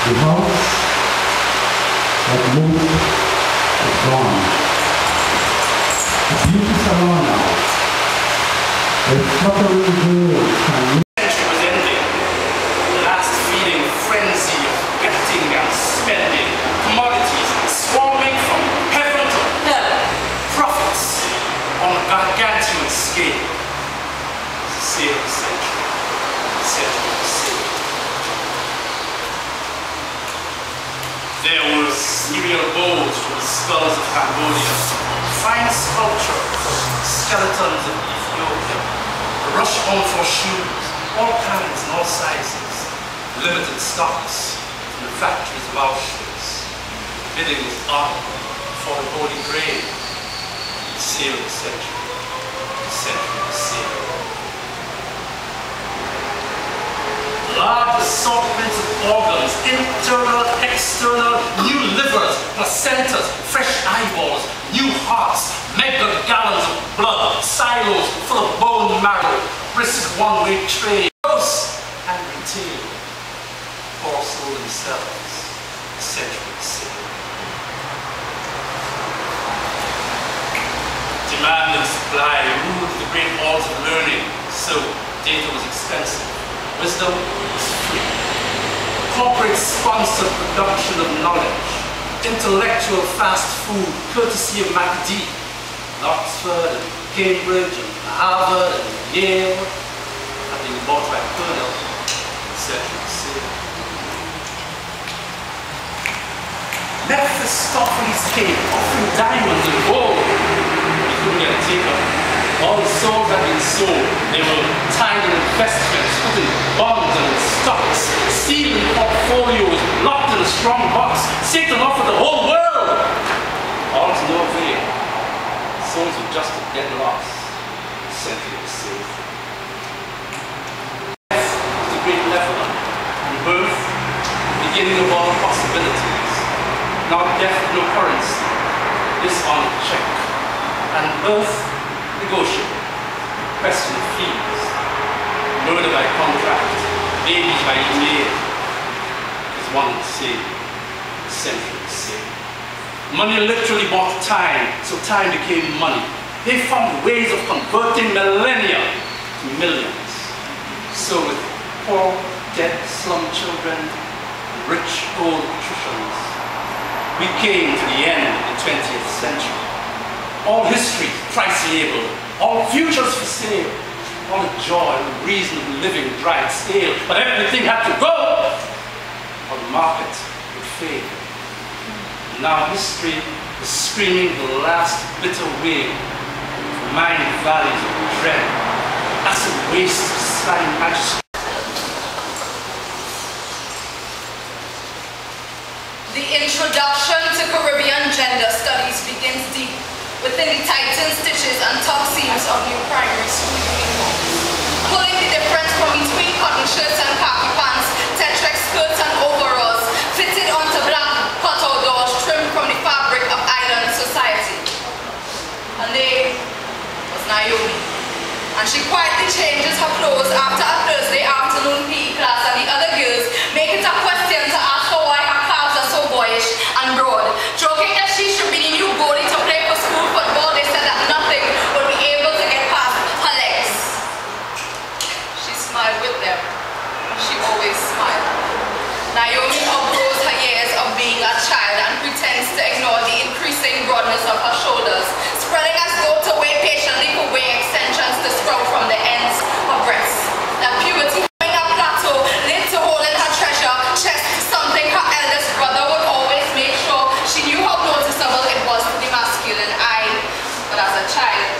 The house that moved is gone. The beauty salon now. A fluttering girl can was ending. The last feeling frenzy of getting and spending, commodities swarming from heaven to hell, profits on a gargantuan scale. Sale of the century. There were cereal bowls from the skulls of Cambodia, fine sculptures, skeletons of Ethiopia, a rush on for shoes, all kinds and all sizes, limited stocks from the factories of Auschwitz. Bidding was up for the Holy Grail. The sale of the century of sale. Large assortments of organs, internal, external, new livers, placentas, fresh eyeballs, new hearts, mega gallons of blood, silos full of bone marrow, brisk one-way trade, gross and retail, poor soul themselves, century sale. Demand and supply ruled the great halls of learning, so data was expensive. Wisdom is free. Corporate sponsored production of knowledge. Intellectual fast food, courtesy of MacD. Oxford and Cambridge and Harvard and Yale have been bought by Colonel, etc. Mephistopheles came, offering diamonds and gold. He couldn't get a taker. All the souls had been sold. They were tied in investments, put in bonds and in stocks, sealed in portfolios, locked in a strong box, taken off with the whole world. All to no avail. Souls were just a dead loss. Century was saved. Death was the great leveler, and birth, the beginning of all possibilities. Now death no currency, dishonor check, and birth negotiable, question of fees, murder by contract, babies by email, as one would say, the century would say. Money literally bought time, so time became money. They found ways of converting millennia to millions. So with poor, dead slum children, and rich old patricians, we came to the end of the 20th century. All history, price labeled, all futures for sale, all the joy and reason of living dried stale, but everything had to go, or the market would fail. Now history is screaming the last bitter wail for mind valleys of dread, acid wastes of slime magistrate. The introduction to Caribbean gender studies begins deep within the tightened stitches and tuck seams of new primary school uniforms. Pulling the difference from between cotton shirts and khaki pants, Tetrix skirts and overalls, fitted onto black cutout doors trimmed from the fabric of island society. Her name was Naomi, and she quietly changes her clothes after a Thursday afternoon PE class, and the other girls make it a question to ask her why her calves are so boyish and broad. Joking that she should be the new goalie to play for school football, they said that nothing would be able to get past her legs. She smiled with them. She always smiled. Naomi outgrows her years of being a child and pretends to ignore the increasing broadness of her shoulders, spreading as though to wait patiently for wing extensions to sprout from the ends of breasts. That puberty having a plateau led to holding her treasure chest, something her eldest brother would always make sure she knew how noticeable it was to the masculine eye. But as a child,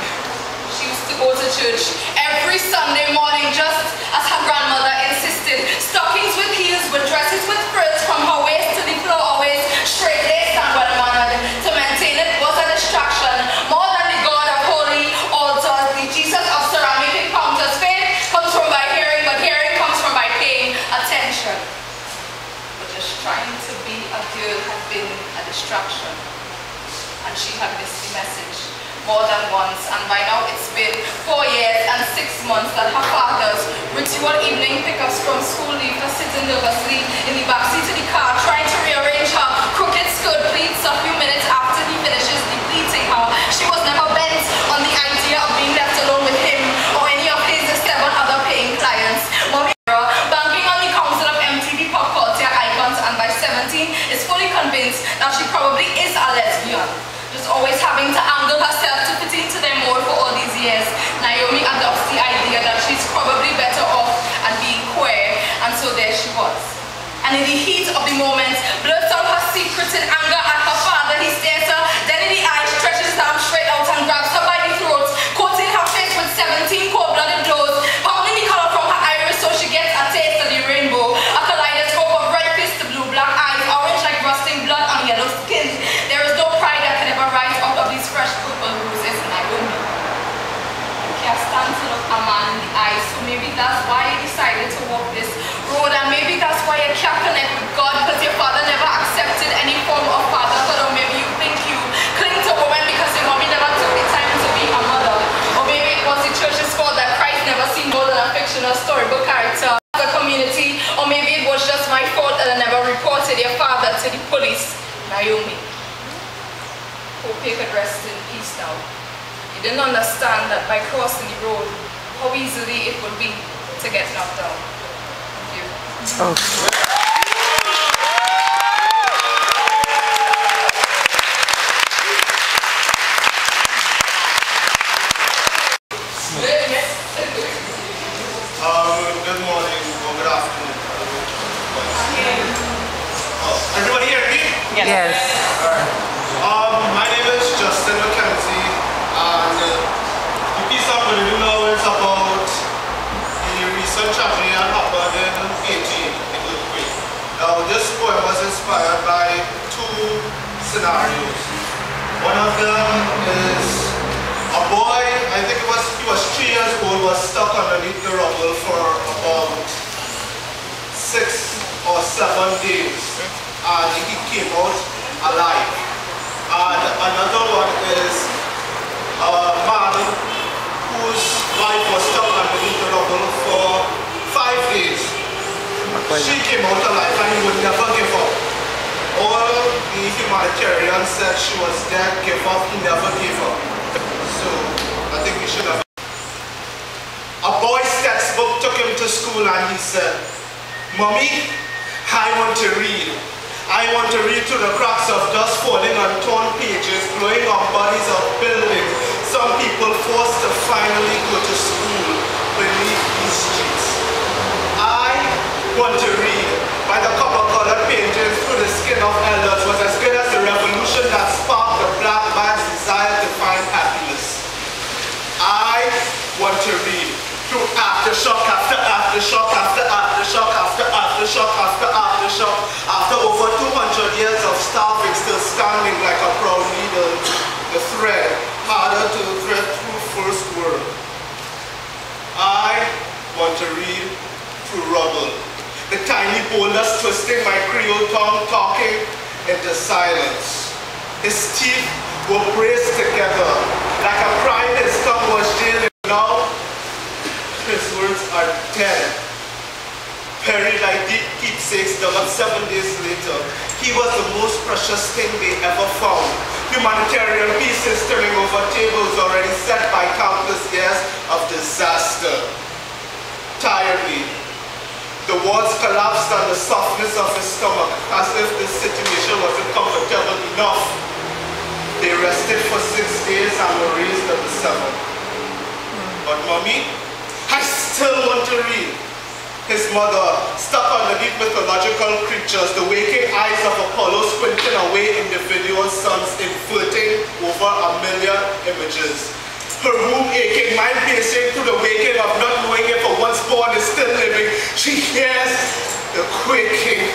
she used to go to church every Sunday morning just as her grandmother insisted. Stockings with heels, with dresses with frills from her waist to the floor, always straight-laced and well-mannered. To maintain it was a distraction, more than the God of holy altars, the Jesus of ceramic encounters. Faith comes from by hearing, but hearing comes from by paying attention. But just trying to be a girl had been a distraction, and she had missed the message more than once, and by now it's been 4 years and 6 months that her father's ritual evening pickups from school leave her sitting sitting nervously in the backseat of the car, trying to rearrange her crooked skirt pleats. A few minutes after he finishes depleting her, she was never bent on the idea of being left alone with him or any of his 7 other paying clients. Mommy, banking on the council of MTV pop culture icons, and by 17 is fully convinced that she probably is a lesbian. Just always having to angle herself to fit into their mold for all these years, Naomi adopts the idea that she's probably better off at being queer, and so there she was. And in the heat of the moment, blurts out her secrets in anger at her father. He stares her dead in the eye, stretches his arm straight out and grabs her by the throat, coating her face with 17 cold-blooded blows, pounding the color from her iris so she gets a taste of the rainbow, a kaleidoscope of red fist to blue-black eyes, orange like rusting blood on yellow skin. There is no pride that can ever rise out of these fresh purple roses, Naomi. Can't stand to look a man in the eyes, so maybe that's why you decided to walk this road, and maybe that's why you can't connect with God, because your father never accepted any form of fatherhood, or maybe you think you cling to women because your mommy never took the time to be a mother, or maybe it was the church's fault that Christ never seemed more than a fictional storybook character of the community, or maybe it was just my fault that I never reported your father to the police. Naomi, hope you could rest in peace now. You didn't understand that by crossing the road, how easily it would be to get knocked down. Thank you. Good morning or good afternoon. Everybody hear me? Yes. Alright. My name is Justin McKenzie, and the piece I'm going to do now is about the recent tragedy that happened in Haiti, in Ukraine. Now, this poem was inspired by 2 scenarios. One of them is a boy, I think he was 3 years old, was stuck underneath the rubble for about 6 or 7 days, and he came out alive. And another one is a man whose wife was stuck underneath the rubble for 5 days. She came out alive and he would never give up. All the humanitarians said she was dead, give up, he never gave up. So I think we should have. A boy's textbook took him to school and he said, "Mommy, I want to read. I want to read through the cracks of dust falling on torn pages, blowing on bodies of buildings. Some people forced to finally go to school beneath these streets. I want to read. By the copper-colored paintings through the skin of elders was as good as the revolution that sparked the black man's desire to find happiness. I want to read through aftershock after aftershock after aftershock after aftershock after aftershock, after over 200 years of starving, still standing like a proud needle, the thread harder to thread through first world. I want to read through rubble, the tiny boulders twisting my Creole tongue, talking into silence. His teeth were braced together, like a crime his tongue was jailing. Now, his words are dead, buried like deep keepsakes, dug 7 days later. He was the most precious thing they ever found. Humanitarian pieces turning over tables already set by countless years of disaster. Tiredly, the walls collapsed on the softness of his stomach, as if the situation wasn't comfortable enough. They rested for 6 days and were raised on the 7th. But Mommy, I still want to read. His mother, stuck underneath mythological creatures, the waking eyes of Apollo squinting away individual suns, inverting over 1,000,000 images. Her womb aching, mind pacing through the waking of not knowing if a once born is still living. She hears the quaking